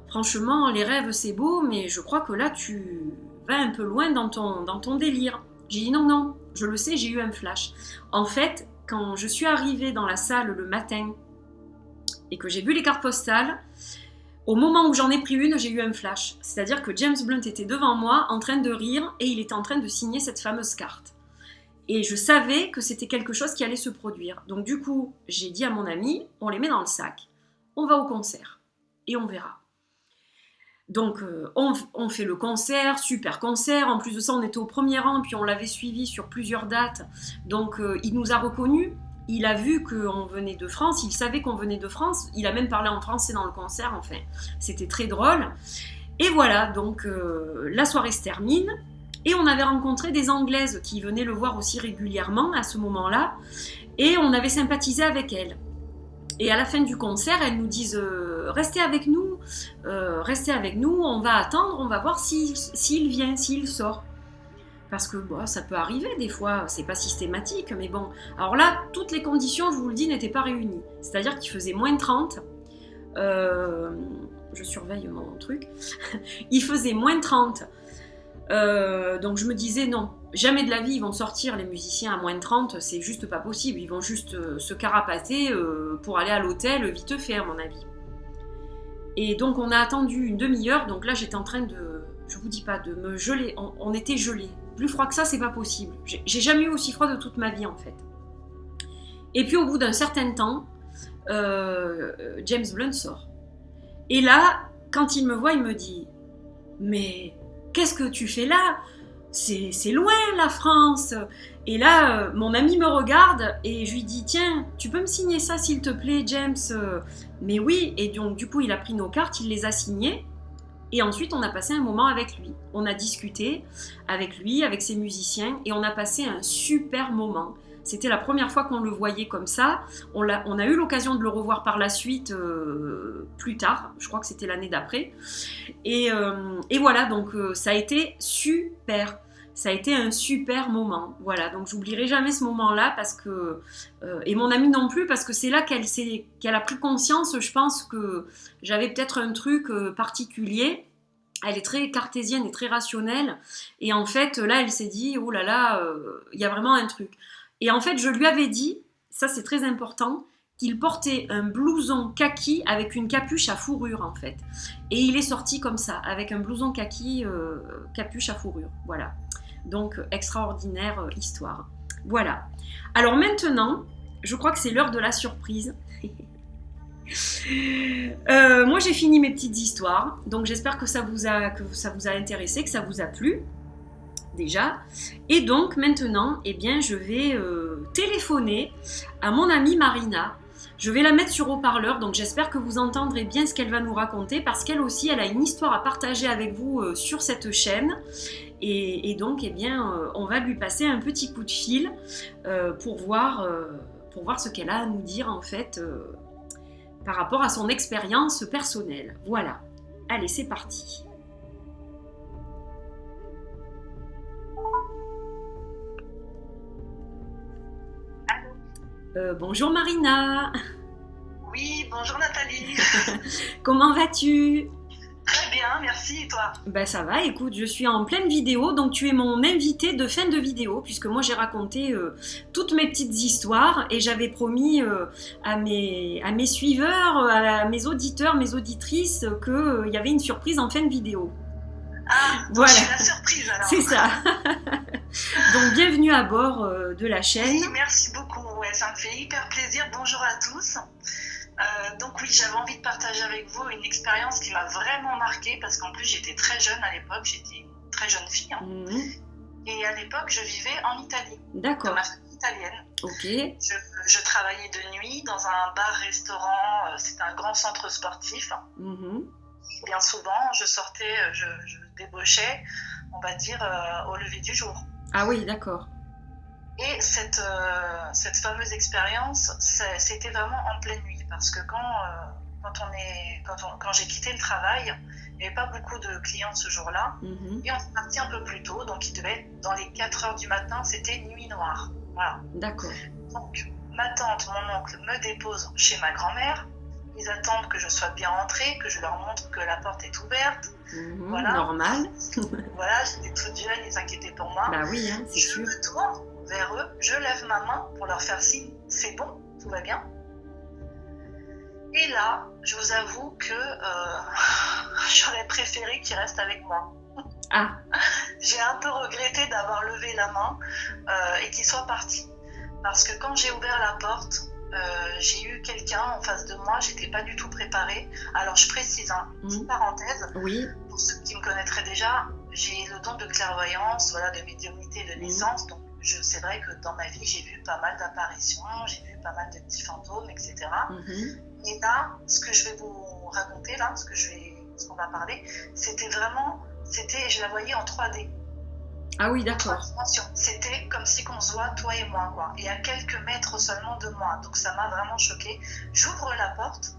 franchement, les rêves, c'est beau, mais je crois que là, tu vas un peu loin dans ton délire. J'ai dit, non, je le sais, j'ai eu un flash. En fait, quand je suis arrivée dans la salle le matin et que j'ai vu les cartes postales, au moment où j'en ai pris une, j'ai eu un flash. C'est-à-dire que James Blunt était devant moi, en train de rire, et il était en train de signer cette fameuse carte. Et je savais que c'était quelque chose qui allait se produire. Donc du coup, j'ai dit à mon ami, on les met dans le sac, on va au concert, et on verra. Donc on fait le concert, super concert, en plus de ça on était au premier rang, puis on l'avait suivi sur plusieurs dates, donc il nous a reconnus. Il a vu qu'on venait de France, il savait qu'on venait de France, il a même parlé en français dans le concert, enfin, c'était très drôle. Et voilà, donc la soirée se termine, Et on avait rencontré des Anglaises qui venaient le voir aussi régulièrement à ce moment-là. Et on avait sympathisé avec elles. Et à la fin du concert, elles nous disent restez avec nous, on va attendre, on va voir s'il vient, s'il sort. Parce que bon, ça peut arriver des fois, c'est pas systématique, mais bon. Alors là, toutes les conditions, je vous le dis, n'étaient pas réunies. C'est-à-dire qu'il faisait moins 30. Je surveille mon truc. Il faisait moins 30. Donc je me disais non, jamais de la vie ils vont sortir les musiciens à moins de 30, c'est juste pas possible, ils vont juste se carapater pour aller à l'hôtel vite fait à mon avis. Et donc on a attendu une demi-heure, donc là j'étais en train de, je vous dis pas, de me geler, on était gelés. Plus froid que ça c'est pas possible, j'ai jamais eu aussi froid de toute ma vie en fait. Et puis au bout d'un certain temps, James Blunt sort. Et là, quand il me voit, il me dit « Mais qu'est-ce que tu fais là ? C'est loin la France !» Et là, mon ami me regarde et je lui dis « Tiens, tu peux me signer ça s'il te plaît, James ?» Mais oui, et donc du coup, il a pris nos cartes, il les a signées. Et ensuite, on a passé un moment avec lui. On a discuté avec lui, avec ses musiciens, et on a passé un super moment. C'était la première fois qu'on le voyait comme ça. On a eu l'occasion de le revoir par la suite plus tard. Je crois que c'était l'année d'après. Et voilà, donc ça a été super. Ça a été un super moment. Voilà, donc j'oublierai jamais ce moment-là parce que... et mon amie non plus, parce que c'est là qu'elle a pris conscience, je pense, que j'avais peut-être un truc particulier. Elle est très cartésienne et très rationnelle. Et en fait, là, elle s'est dit, oh là là, il y a vraiment un truc. Et en fait, je lui avais dit, ça c'est très important, qu'il portait un blouson kaki avec une capuche à fourrure en fait. Et il est sorti comme ça, avec un blouson kaki, capuche à fourrure. Voilà. Donc, extraordinaire histoire. Voilà. Alors maintenant, je crois que c'est l'heure de la surprise. Moi, j'ai fini mes petites histoires. Donc, j'espère que ça vous a intéressé, que ça vous a plu. Déjà. Et donc maintenant, eh bien, je vais téléphoner à mon amie Marina. Je vais la mettre sur haut-parleur, donc j'espère que vous entendrez bien ce qu'elle va nous raconter, parce qu'elle aussi, elle a une histoire à partager avec vous sur cette chaîne. Et donc, eh bien, on va lui passer un petit coup de fil pour voir ce qu'elle a à nous dire, en fait, par rapport à son expérience personnelle. Voilà. Allez, c'est parti. Bonjour Marina. Oui, bonjour Nathalie. Comment vas-tu ? Très bien, merci, et toi ? Ben ça va, écoute, je suis en pleine vidéo, donc tu es mon invité de fin de vidéo, puisque moi j'ai raconté toutes mes petites histoires et j'avais promis à mes suiveurs, à mes auditeurs, mes auditrices, qu'il y avait une surprise en fin de vidéo. Ah, donc voilà. C'est la surprise alors. C'est ça. Donc bienvenue à bord de la chaîne. Oui, merci beaucoup, ouais, ça me fait hyper plaisir. Bonjour à tous. Donc oui, j'avais envie de partager avec vous une expérience qui m'a vraiment marquée parce qu'en plus j'étais très jeune à l'époque, j'étais une très jeune fille. Hein. Et à l'époque, je vivais en Italie. D'accord. Dans ma famille italienne. Ok. Je travaillais de nuit dans un bar-restaurant, c'était un grand centre sportif. Bien souvent, je sortais, je débauchais, on va dire, au lever du jour. Ah oui, d'accord. Et cette fameuse expérience, c'était vraiment en pleine nuit, parce que quand j'ai quitté le travail, il n'y avait pas beaucoup de clients ce jour-là, et on est parti un peu plus tôt, donc il devait être dans les 4h du matin, c'était nuit noire. Voilà. D'accord. Donc, ma tante, mon oncle me déposent chez ma grand-mère, ils attendent que je sois bien rentrée, que je leur montre que la porte est ouverte. Voilà. Normal. Voilà, j'étais toute jeune, ils s'inquiétaient pour moi. Bah oui, hein, c'est sûr. Je me tourne vers eux, je lève ma main pour leur faire signe, c'est bon, tout va bien. Et là, je vous avoue que j'aurais préféré qu'ils restent avec moi. Ah. J'ai un peu regretté d'avoir levé la main et qu'ils soient partis. Parce que quand j'ai ouvert la porte, j'ai eu quelqu'un en face de moi, j'étais pas du tout préparée. Alors je précise, petite parenthèse, oui. Pour ceux qui me connaîtraient déjà, j'ai le don de clairvoyance, voilà, de médiumnité de naissance, donc c'est vrai que dans ma vie, j'ai vu pas mal d'apparitions, j'ai vu pas mal de petits fantômes, etc. Et là, ce que je vais vous raconter, là, ce qu'on va parler, je la voyais en 3D. Ah oui, En 3 d'accord. dimensions. C'était comme si qu'on se voit, toi et moi, quoi. Et à quelques mètres seulement de moi. Donc ça m'a vraiment choquée. J'ouvre la porte.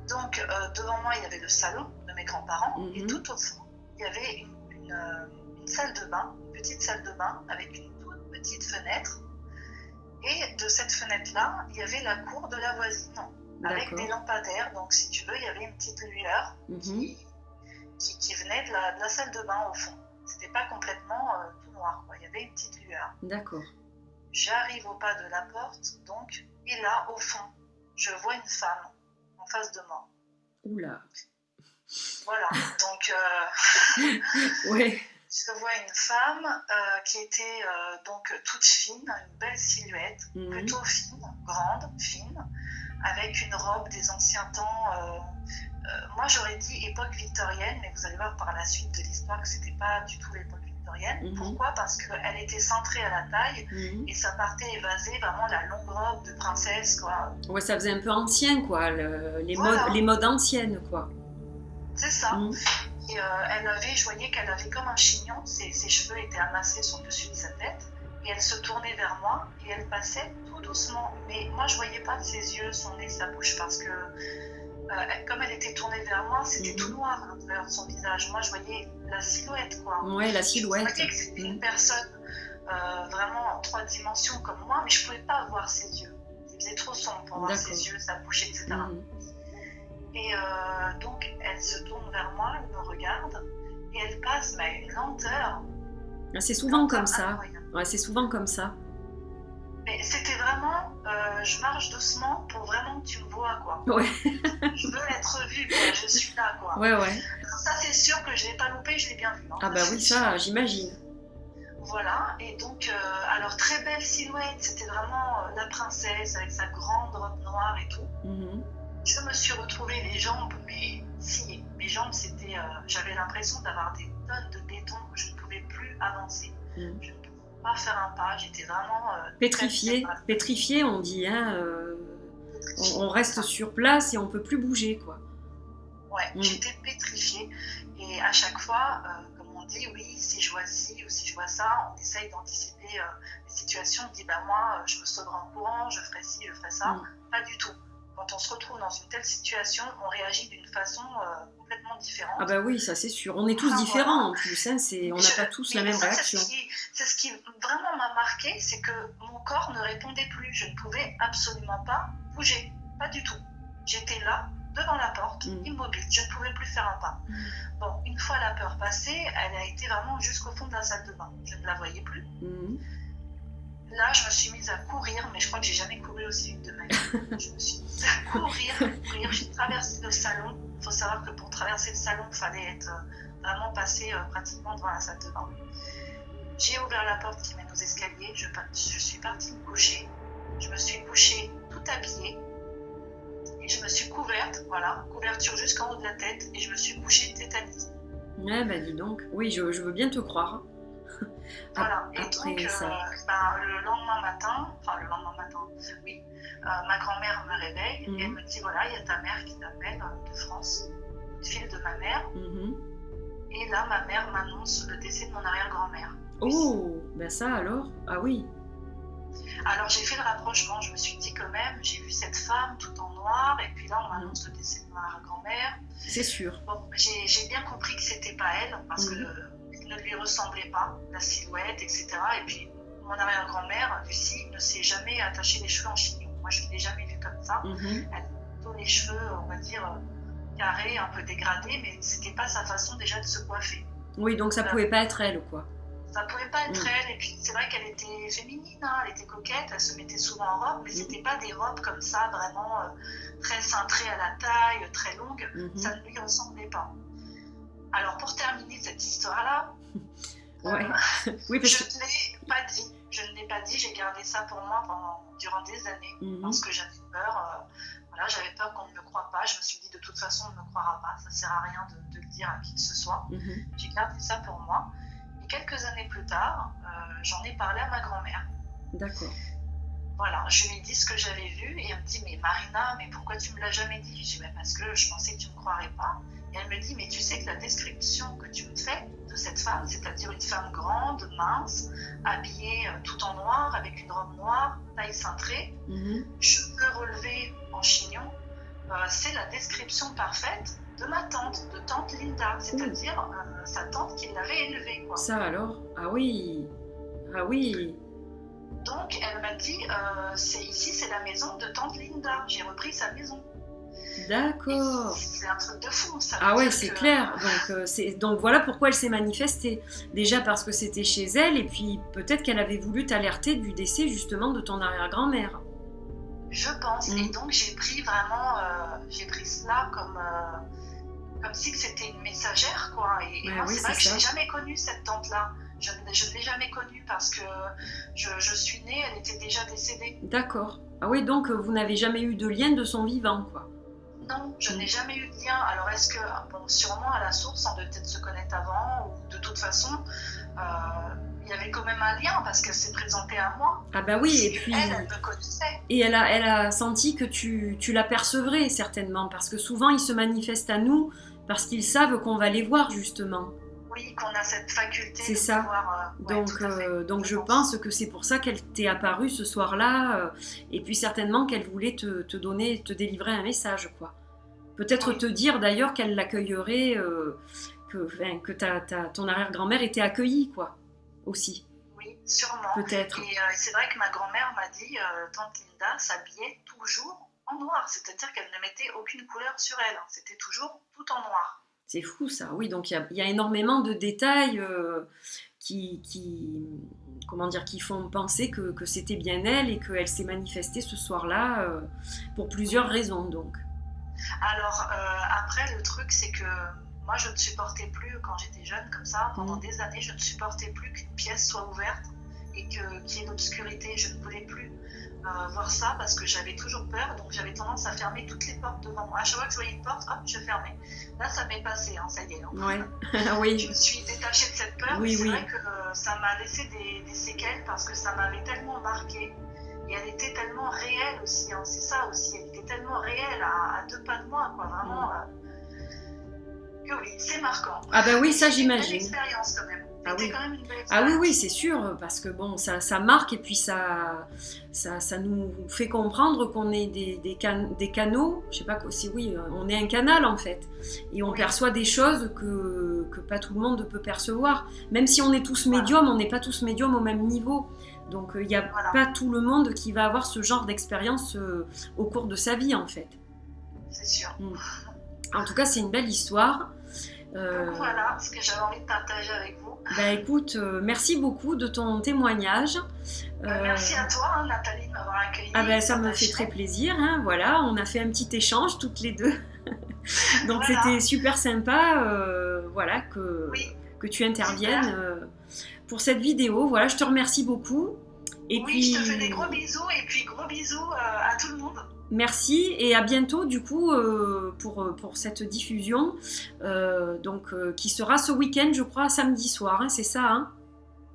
Donc devant moi, il y avait le salon de mes grands-parents. Et tout au fond, il y avait une salle de bain, une petite salle de bain avec une toute petite fenêtre. Et de cette fenêtre-là, il y avait la cour de la voisine, avec des lampadaires. Donc, si tu veux, il y avait une petite lueur qui venait de la salle de bain au fond. C'était pas complètement tout noir, quoi. Il y avait une petite lueur. D'accord. J'arrive au pas de la porte, donc, et là, au fond, je vois une femme en face de moi. Oula. Voilà, donc... ouais. Je vois une femme qui était donc toute fine, une belle silhouette, plutôt fine, grande, fine, avec une robe des anciens temps. Moi, j'aurais dit époque victorienne, mais vous allez voir par la suite de l'histoire que c'était pas du tout l'époque victorienne. Pourquoi ? Parce qu'elle était cintrée à la taille et ça partait évaser vraiment la longue robe de princesse, quoi. Ouais, ça faisait un peu ancien, quoi, les modes anciennes, quoi. C'est ça. Et je voyais qu'elle avait comme un chignon, ses cheveux étaient amassés sur le dessus de sa tête, et elle se tournait vers moi, et elle passait tout doucement. Mais moi, je voyais pas ses yeux, son nez, sa bouche, parce que comme elle était tournée vers moi, c'était tout noir à l'intérieur de son visage. Moi, je voyais la silhouette, quoi. Ouais, la silhouette. Je voyais que c'était une personne vraiment en 3 dimensions comme moi, mais je pouvais pas voir ses yeux. Il faisait trop sombre pour voir ses yeux, sa bouche, etc. Et donc, elle se tourne vers moi, elle me regarde, et elle passe à une lenteur. C'est souvent comme ça. Ouais, c'est souvent comme ça. Mais c'était vraiment, je marche doucement pour vraiment que tu me vois, quoi. Ouais. Je veux être vue, quoi. Je suis là, quoi. Ouais. Alors ça, c'est sûr que je l'ai pas loupé, je l'ai bien vu. Hein. Ah bah oui, ça, j'imagine. Voilà, et donc, alors très belle silhouette, c'était vraiment la princesse avec sa grande robe noire et tout. Je me suis retrouvée les jambes, mais si, mes jambes, c'était, j'avais l'impression d'avoir des tonnes de béton, que je ne pouvais plus avancer. Je ne pouvais pas faire un pas, j'étais vraiment... pétrifiée, on dit, hein. On reste sur place et on peut plus bouger, quoi. Ouais, j'étais pétrifiée, et à chaque fois, comme on dit, oui, si je vois ci ou si je vois ça, on essaye d'anticiper les situations, on dit, bah moi, je me sauverai en courant, je ferai ci, je ferai ça. Pas du tout. Quand on se retrouve dans une telle situation, on réagit d'une façon complètement différente. Ah bah oui, ça c'est sûr. On est tous différents en plus, hein, on n'a pas tous la même réaction. C'est ce qui vraiment m'a marqué, c'est que mon corps ne répondait plus. Je ne pouvais absolument pas bouger, pas du tout. J'étais là, devant la porte, immobile. Je ne pouvais plus faire un pas. Bon, une fois la peur passée, elle a été vraiment jusqu'au fond de la salle de bain. Je ne la voyais plus. Là, je me suis mise à courir, mais je crois que j'ai jamais couru aussi vite de ma vie. Je me suis mise à courir. J'ai traversé le salon. Il faut savoir que pour traverser le salon, il fallait être vraiment passé pratiquement devant la salle de bain. J'ai ouvert la porte qui mène aux escaliers. Je suis partie me coucher. Je me suis couchée tout habillée. Et je me suis couverte, voilà, couverture jusqu'en haut de la tête. Et je me suis couchée tétanisée. Ouais, bah dis donc. Oui, je veux bien te croire. Voilà, et donc le lendemain matin, oui, ma grand-mère me réveille et elle me dit, voilà, il y a ta mère qui t'appelle de France, une fille de ma mère, et là ma mère m'annonce le décès de mon arrière-grand-mère. Oh, ben ça alors, ah oui. Alors j'ai fait le rapprochement, je me suis dit quand même, j'ai vu cette femme tout en noir, et puis là on m'annonce le décès de mon arrière-grand-mère. C'est sûr. Bon, j'ai bien compris que c'était pas elle, parce que ne lui ressemblait pas, la silhouette, etc. Et puis, mon arrière-grand-mère, Lucie, ne s'est jamais attachée les cheveux en chignon. Moi, je ne l'ai jamais vue comme ça. Elle a plutôt les cheveux, on va dire, carrés, un peu dégradés, mais c'était pas sa façon déjà de se coiffer. Oui, donc ça pouvait pas être elle, quoi. Ça pouvait pas être elle, et puis c'est vrai qu'elle était féminine, hein, elle était coquette, elle se mettait souvent en robe, mais c'était pas des robes comme ça, vraiment très cintrées à la taille, très longues, ça ne lui ressemblait pas. Alors, pour terminer cette histoire-là, oui, parce je ne l'ai pas dit. Je ne l'ai pas dit, j'ai gardé ça pour moi durant des années, parce que j'avais peur. J'avais peur qu'on ne me croie pas. Je me suis dit, de toute façon, on ne me croira pas. Ça ne sert à rien de le dire à qui que ce soit. J'ai gardé ça pour moi. Et quelques années plus tard, j'en ai parlé à ma grand-mère. D'accord. Voilà, je lui ai dit ce que j'avais vu et elle me dit mais Marina, mais pourquoi tu me l'as jamais dit? Je dis mais parce que je pensais que tu me croirais pas. Et elle me dit mais tu sais que la description que tu me fais de cette femme, c'est-à-dire une femme grande, mince, habillée tout en noir, avec une robe noire, taille cintrée, cheveux relevés en chignon, c'est la description parfaite de ma tante, de tante Linda, c'est-à-dire sa tante qui l'avait élevée, quoi. Ça alors? Ah oui, ah oui. Donc elle m'a dit, ici c'est la maison de tante Linda, j'ai repris sa maison. D'accord. C'est un truc de fou, ça. Ah ouais, c'est clair. Donc voilà pourquoi elle s'est manifestée. Déjà parce que c'était chez elle, et puis peut-être qu'elle avait voulu t'alerter du décès justement de ton arrière-grand-mère. Je pense. Et donc j'ai pris vraiment, j'ai pris cela comme si c'était une messagère, quoi. Et moi, c'est vrai que je n'ai jamais connu cette tante-là. Je ne l'ai jamais connue parce que je suis née, elle était déjà décédée. D'accord. Ah oui, donc vous n'avez jamais eu de lien de son vivant, quoi. Non, je n'ai jamais eu de lien. Alors est-ce que, bon, sûrement à la source, on devait peut-être se connaître avant, ou de toute façon, il y avait quand même un lien parce qu'elle s'est présentée à moi. Ah bah oui, et puis elle me connaissait. Et elle a senti que tu l'apercevrais certainement, parce que souvent ils se manifestent à nous parce qu'ils savent qu'on va les voir justement. Oui, qu'on a cette faculté c'est de ça. pouvoir... donc je pense que c'est pour ça qu'elle t'est apparue ce soir-là, et puis certainement qu'elle voulait te donner, te délivrer un message, quoi. Peut-être te dire d'ailleurs qu'elle l'accueillerait, que ton arrière-grand-mère était accueillie, quoi, aussi. Oui, sûrement. Peut-être. Et c'est vrai que ma grand-mère m'a dit, tante Linda s'habillait toujours en noir, c'est-à-dire qu'elle ne mettait aucune couleur sur elle, c'était toujours tout en noir. C'est fou ça, oui, donc il y a énormément de détails qui font penser que c'était bien elle et qu'elle s'est manifestée ce soir-là pour plusieurs raisons, donc. Alors, après, le truc, c'est que moi, je ne supportais plus, quand j'étais jeune comme ça, pendant des années, je ne supportais plus qu'une pièce soit ouverte et qu'il y ait l'obscurité. Je ne voulais plus voir ça parce que j'avais toujours peur, donc j'avais tendance à fermer toutes les portes devant moi. À chaque fois que je voyais une porte, hop, je fermais. Là, ça m'est passé, ça y est. Ouais. Oui. Je me suis détachée de cette peur, oui, c'est vrai que ça m'a laissé des séquelles parce que ça m'avait tellement marqué. Et elle était tellement réelle aussi, c'est ça aussi, elle était tellement réelle à 2 pas de moi, quoi, vraiment. Que oui, c'est marquant. Ah bah oui, ça j'imagine. Une belle expérience quand même. Ah oui. Quand même une belle expérience. Oui, c'est sûr, parce que bon, ça marque et puis ça nous fait comprendre qu'on est des canaux, je sais pas si oui, on est un canal en fait, et on perçoit des choses que pas tout le monde peut percevoir. Même si on est tous médiums, on n'est pas tous médiums au même niveau. Donc il n'y a pas tout le monde qui va avoir ce genre d'expérience au cours de sa vie en fait. C'est sûr. En tout cas, c'est une belle histoire. Donc voilà ce que j'avais envie de partager avec vous. Bah écoute, merci beaucoup de ton témoignage. Merci à toi, Nathalie, de m'avoir accueillie. Ah ben ça me fait très plaisir. Voilà, on a fait un petit échange toutes les deux. Donc c'était super sympa, voilà, que tu interviennes pour cette vidéo. Voilà, je te remercie beaucoup. Et puis, je te fais des gros bisous et puis gros bisous à tout le monde. Merci et à bientôt du coup pour cette diffusion qui sera ce week-end, je crois, samedi soir, c'est ça,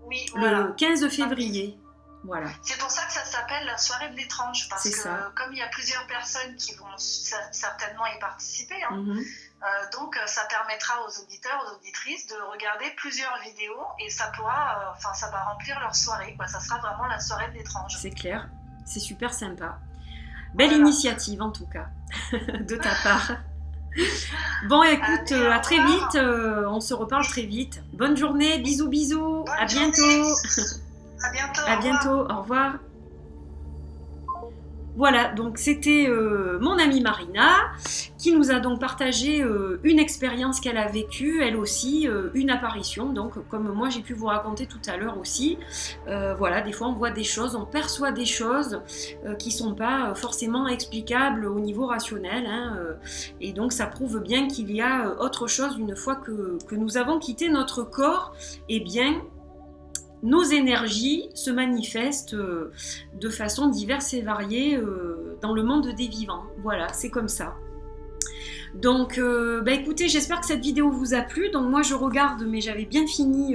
Oui, voilà. Le 15 février. Voilà. C'est pour ça que ça s'appelle la soirée de l'étrange, parce que comme il y a plusieurs personnes qui vont certainement y participer, donc ça permettra aux auditeurs, aux auditrices de regarder plusieurs vidéos et ça pourra, ça va remplir leur soirée, quoi. Ça sera vraiment la soirée de l'étrange. C'est clair, c'est super sympa. Belle initiative en tout cas, de ta part. Bon écoute, à très vite, on se reparle très vite. Bonne journée, bisous bisous, à bientôt. À bientôt. À bientôt, au revoir. Voilà, donc c'était mon amie Marina qui nous a donc partagé une expérience qu'elle a vécue, elle aussi, une apparition, donc comme moi j'ai pu vous raconter tout à l'heure aussi. Voilà, des fois on voit des choses, on perçoit des choses qui ne sont pas forcément explicables au niveau rationnel, et donc ça prouve bien qu'il y a autre chose une fois que nous avons quitté notre corps, et bien nos énergies se manifestent de façon diverse et variée dans le monde des vivants. Voilà, c'est comme ça. Donc, écoutez, j'espère que cette vidéo vous a plu. Donc moi, je regarde, mais j'avais bien fini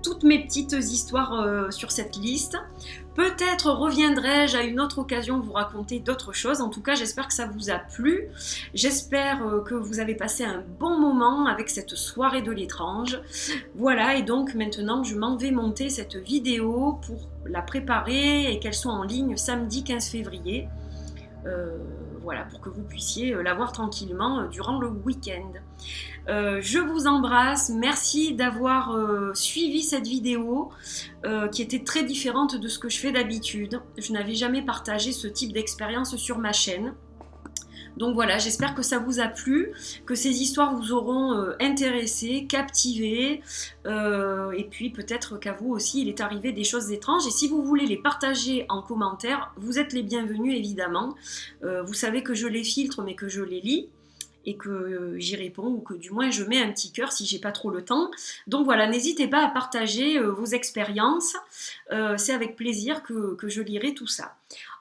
toutes mes petites histoires sur cette liste. Peut-être reviendrai-je à une autre occasion vous raconter d'autres choses. En tout cas, j'espère que ça vous a plu. J'espère que vous avez passé un bon moment avec cette soirée de l'étrange. Voilà, et donc maintenant, je m'en vais monter cette vidéo pour la préparer et qu'elle soit en ligne samedi 15 février. Voilà, pour que vous puissiez la voir tranquillement durant le week-end. Je vous embrasse, merci d'avoir suivi cette vidéo qui était très différente de ce que je fais d'habitude. Je n'avais jamais partagé ce type d'expérience sur ma chaîne. Donc voilà, j'espère que ça vous a plu, que ces histoires vous auront intéressé, captivé, et puis peut-être qu'à vous aussi il est arrivé des choses étranges. Et si vous voulez les partager en commentaire, vous êtes les bienvenus évidemment. Vous savez que je les filtre mais que je les lis et que j'y réponds, ou que du moins je mets un petit cœur si j'ai pas trop le temps. Donc voilà, n'hésitez pas à partager vos expériences, c'est avec plaisir que je lirai tout ça.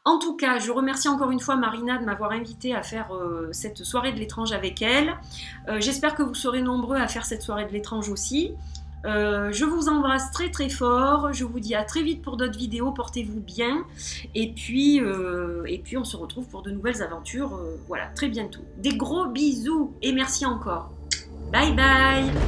En tout cas, je remercie encore une fois Marina de m'avoir invitée à faire cette soirée de l'étrange avec elle. J'espère que vous serez nombreux à faire cette soirée de l'étrange aussi. Je vous embrasse très très fort. Je vous dis à très vite pour d'autres vidéos. Portez-vous bien. Et puis on se retrouve pour de nouvelles aventures. Voilà, très bientôt. Des gros bisous et merci encore. Bye bye.